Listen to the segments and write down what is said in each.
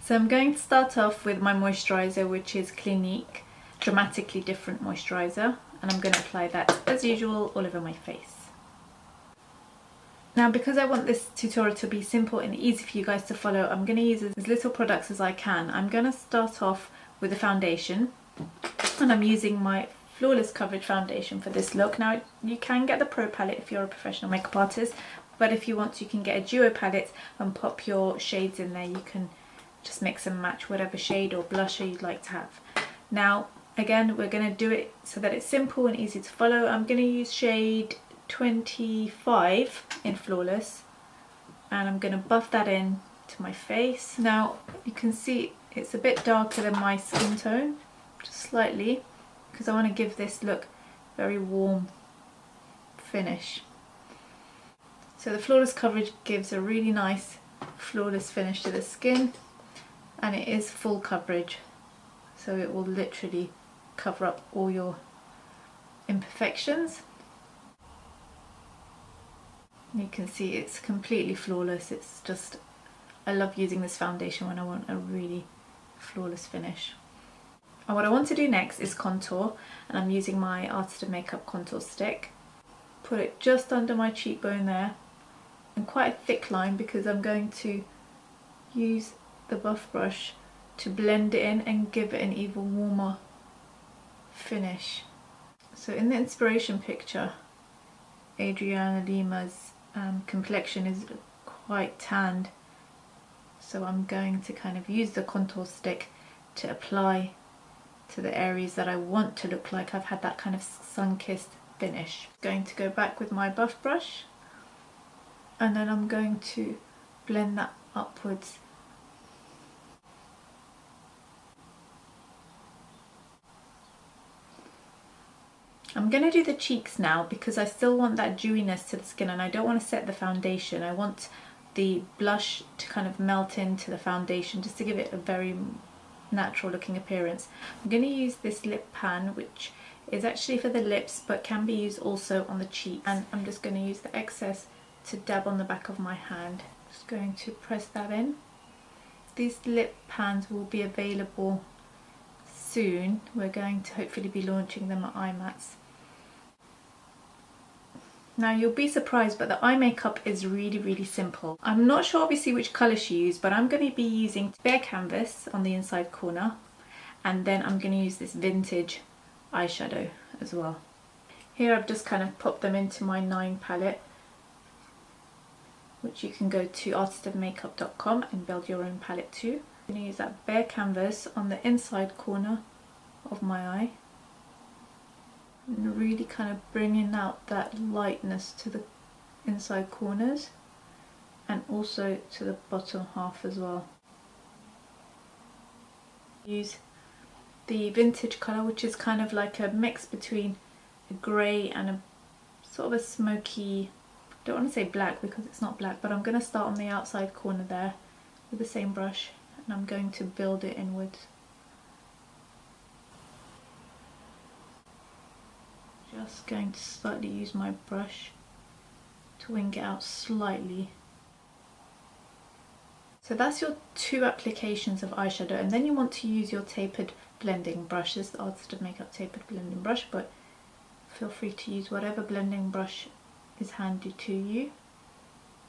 So I'm going to start off with my moisturiser, which is Clinique Dramatically Different Moisturiser, and I'm going to apply that as usual all over my face. Now, because I want this tutorial to be simple and easy for you guys to follow, I'm going to use as little products as I can. I'm going to start off with the foundation, and I'm using my Flawless Coverage foundation for this look. Now, you can get the Pro palette if you're a professional makeup artist, but if you want, you can get a duo palette and pop your shades in there. You can just mix and match whatever shade or blusher you'd like to have. Now, again, we're going to do it so that it's simple and easy to follow. I'm going to use shade 25 in Flawless, and I'm going to buff that in to my face. Now you can see it's a bit darker than my skin tone, just slightly, because I want to give this look very warm finish. So the Flawless Coverage gives a really nice flawless finish to the skin, and it is full coverage, so it will literally cover up all your imperfections. You can see it's completely flawless. It's just, I love using this foundation when I want a really flawless finish. And what I want to do next is contour, and I'm using my Artist of Makeup contour stick. Put it just under my cheekbone there, and quite a thick line, because I'm going to use the buff brush to blend it in and give it an even warmer finish. So in the inspiration picture, Adriana Lima's complexion is quite tanned, so I'm going to kind of use the contour stick to apply to the areas that I want to look like I've had that kind of sun-kissed finish. Going to go back with my buff brush, and then I'm going to blend that upwards. I'm going to do the cheeks now, because I still want that dewiness to the skin and I don't want to set the foundation. I want the blush to kind of melt into the foundation just to give it a very natural looking appearance. I'm going to use this lip pan, which is actually for the lips but can be used also on the cheeks, and I'm just going to use the excess to dab on the back of my hand. Just going to press that in. These lip pans will be available soon. We're going to hopefully be launching them at IMATS. Now you'll be surprised, but the eye makeup is really simple. I'm not sure obviously which colour she used, but I'm going to be using Bare Canvas on the inside corner, and then I'm going to use this vintage eyeshadow as well. Here I've just kind of popped them into my 9 palette, which you can go to artistofmakeup.com and build your own palette too. I'm going to use that Bare Canvas on the inside corner of my eye, and really kind of bringing out that lightness to the inside corners and also to the bottom half as well. Use the vintage colour, which is kind of like a mix between a grey and a sort of a smoky, I don't want to say black because it's not black, but I'm going to start on the outside corner there with the same brush, and I'm going to build it inwards. Just going to slightly use my brush to wing it out slightly. So that's your 2 applications of eyeshadow, and then you want to use your tapered blending brush. This is the Artist of Makeup tapered blending brush, but feel free to use whatever blending brush is handy to you.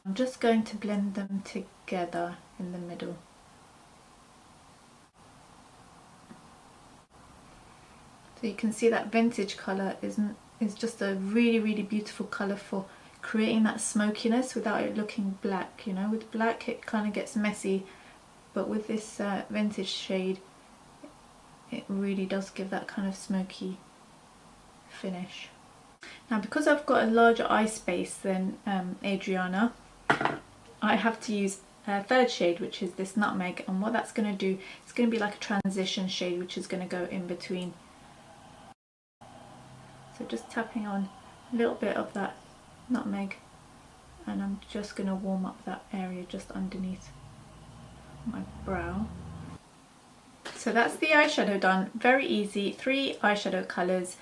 I'm just going to blend them together in the middle. So you can see that vintage colour is just a really beautiful colour for creating that smokiness without it looking black. You know, with black it kind of gets messy, but with this vintage shade it really does give that kind of smoky finish. Now, because I've got a larger eye space than Adriana, I have to use a 3rd shade, which is this Nutmeg, and what that's going to do, it's going to be like a transition shade which is going to go in between. So just tapping on a little bit of that Nutmeg, and I'm just going to warm up that area just underneath my brow. So that's the eyeshadow done. Very easy, 3 eyeshadow colours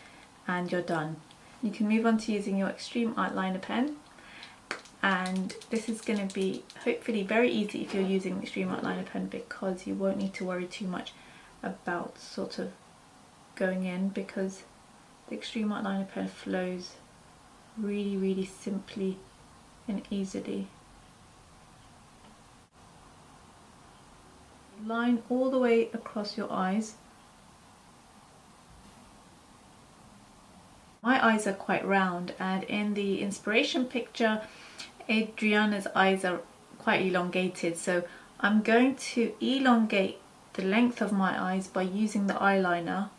and you're done. You can move on to using your Extreme Eyeliner pen, and this is going to be hopefully very easy if you're using the Extreme Art Liner pen, because you won't need to worry too much about sort of going in, because the Extreme Art Liner pen flows really simply and easily. Line all the way across your eyes. My eyes are quite round, and in the inspiration picture Adriana's eyes are quite elongated, so I'm going to elongate the length of my eyes by using the eyeliner.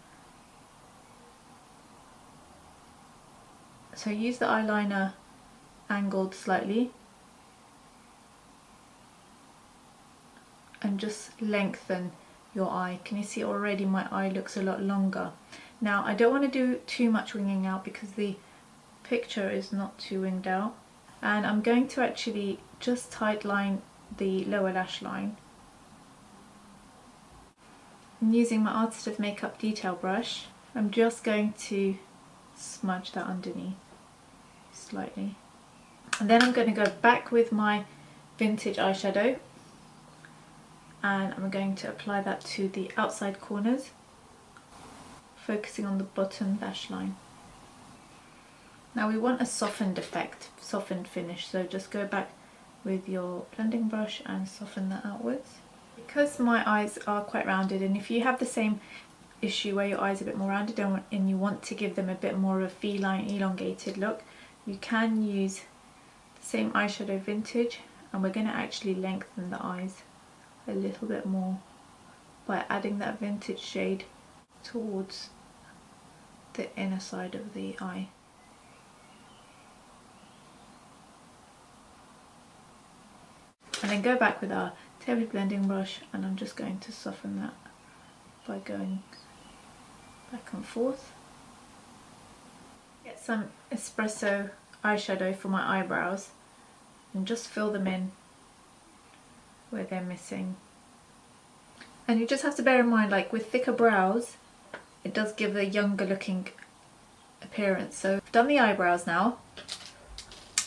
So use the eyeliner angled slightly and just lengthen your eye. Can you see already my eye looks a lot longer? Now I don't want to do too much winging out because the picture is not too winged out, and I'm going to actually just tight line the lower lash line. And using my Artist of Makeup detail brush, I'm just going to smudge that underneath slightly, and then I'm going to go back with my vintage eyeshadow and I'm going to apply that to the outside corners, focusing on the bottom lash line. Now we want a softened effect, softened finish, so just go back with your blending brush and soften that outwards. Because my eyes are quite rounded, and if you have the same issue where your eyes are a bit more rounded and you want to give them a bit more of a feline elongated look, you can use the same eyeshadow vintage, and we're going to actually lengthen the eyes a little bit more by adding that vintage shade towards the inner side of the eye. And then go back with our tapered blending brush, and I'm just going to soften that by going back and forth. Get some espresso eyeshadow for my eyebrows and just fill them in where they're missing. And you just have to bear in mind, like with thicker brows, it does give a younger looking appearance. So I've done the eyebrows now,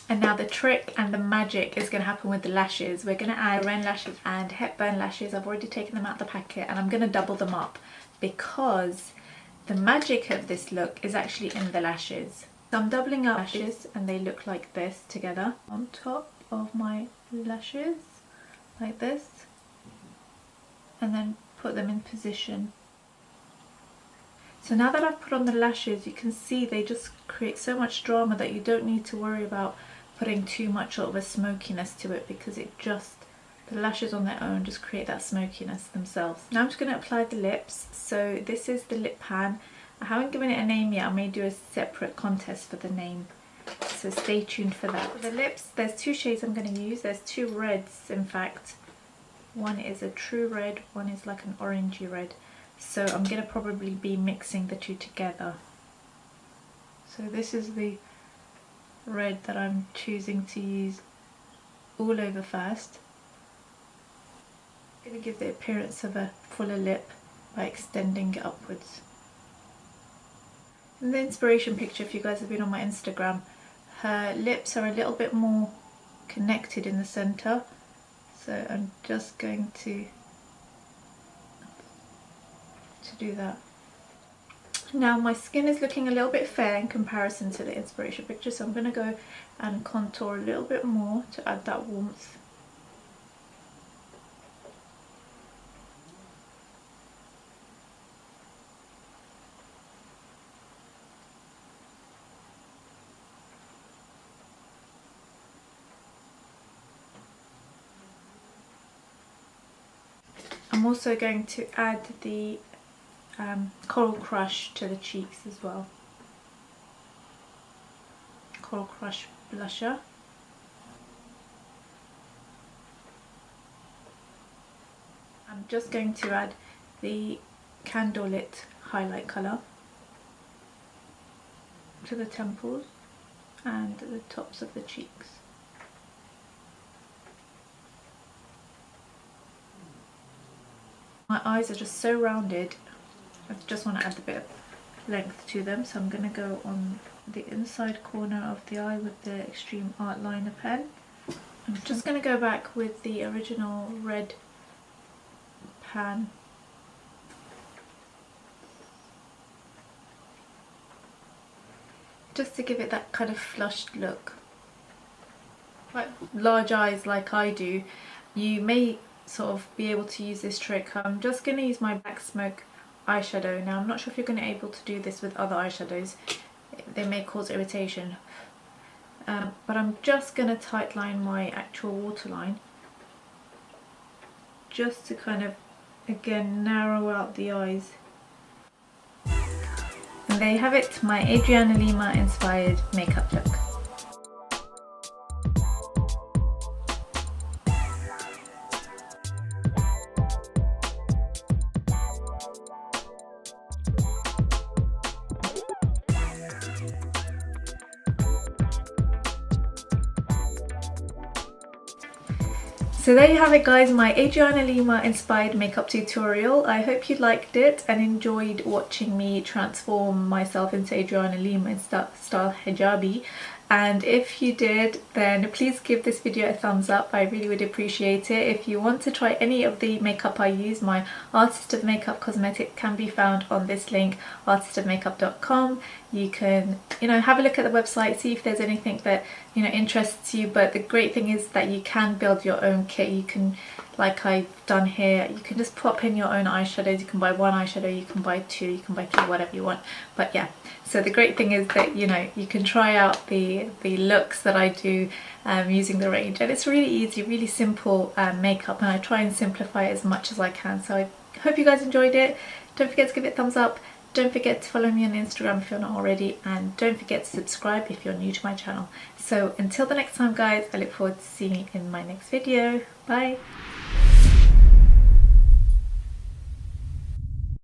and now the trick and the magic is going to happen with the lashes. We're going to add Ren lashes and Hepburn lashes. I've already taken them out of the packet, and I'm going to double them up because the magic of this look is actually in the lashes. So I'm doubling up lashes, and they look like this together on top of my lashes, like this, and then put them in position. So now that I've put on the lashes, you can see they just create so much drama that you don't need to worry about putting too much of a smokiness to it, because it just, the lashes on their own just create that smokiness themselves. Now I'm just going to apply the lips. So this is the lip pan. I haven't given it a name yet. I may do a separate contest for the name, so stay tuned for that. For the lips, there's two shades I'm going to use. There's two reds, in fact. One is a true red, one is like an orangey red. So I'm going to probably be mixing the two together. So this is the red that I'm choosing to use all over first. I'm going to give the appearance of a fuller lip by extending it upwards. In the inspiration picture, if you guys have been on my Instagram, her lips are a little bit more connected in the centre. So I'm just going to do that. Now my skin is looking a little bit fair in comparison to the inspiration picture, so I'm going to go and contour a little bit more to add that warmth. I'm also going to add the Coral Crush to the cheeks as well. Coral Crush blusher. I'm just going to add the Candlelit highlight colour to the temples and the tops of the cheeks. My eyes are just so rounded, I just want to add a bit of length to them, so I'm going to go on the inside corner of the eye with the Extreme Art Liner pen I'm just going to go back with the original red pan. Just to give it that kind of flushed look. Quite large eyes like I do, you may sort of be able to use this trick. I'm just going to use my Black Smoke eyeshadow. Now I'm not sure if you're going to be able to do this with other eyeshadows, they may cause irritation, but I'm just going to tightline my actual waterline just to kind of again narrow out the eyes. And there you have it, my Adriana Lima inspired makeup look. So there you have it guys, my Adriana Lima inspired makeup tutorial. I hope you liked it and enjoyed watching me transform myself into Adriana Lima in style hijabi. And if you did, then please give this video a thumbs up. I really would appreciate it. If you want to try any of the makeup I use, my Artist of Makeup cosmetic can be found on this link, artistofmakeup.com. You can, have a look at the website, see if there's anything that, interests you. But the great thing is that you can build your own kit. You can, like I've done here, you can just pop in your own eyeshadows. You can buy one eyeshadow, you can buy two, you can buy three, whatever you want. But yeah, so the great thing is that, you can try out the looks that I do using the range. And it's really easy, really simple makeup, and I try and simplify it as much as I can. So I hope you guys enjoyed it. Don't forget to give it a thumbs up. Don't forget to follow me on Instagram if you're not already, and don't forget to subscribe if you're new to my channel. So until the next time guys, I look forward to seeing you in my next video. Bye!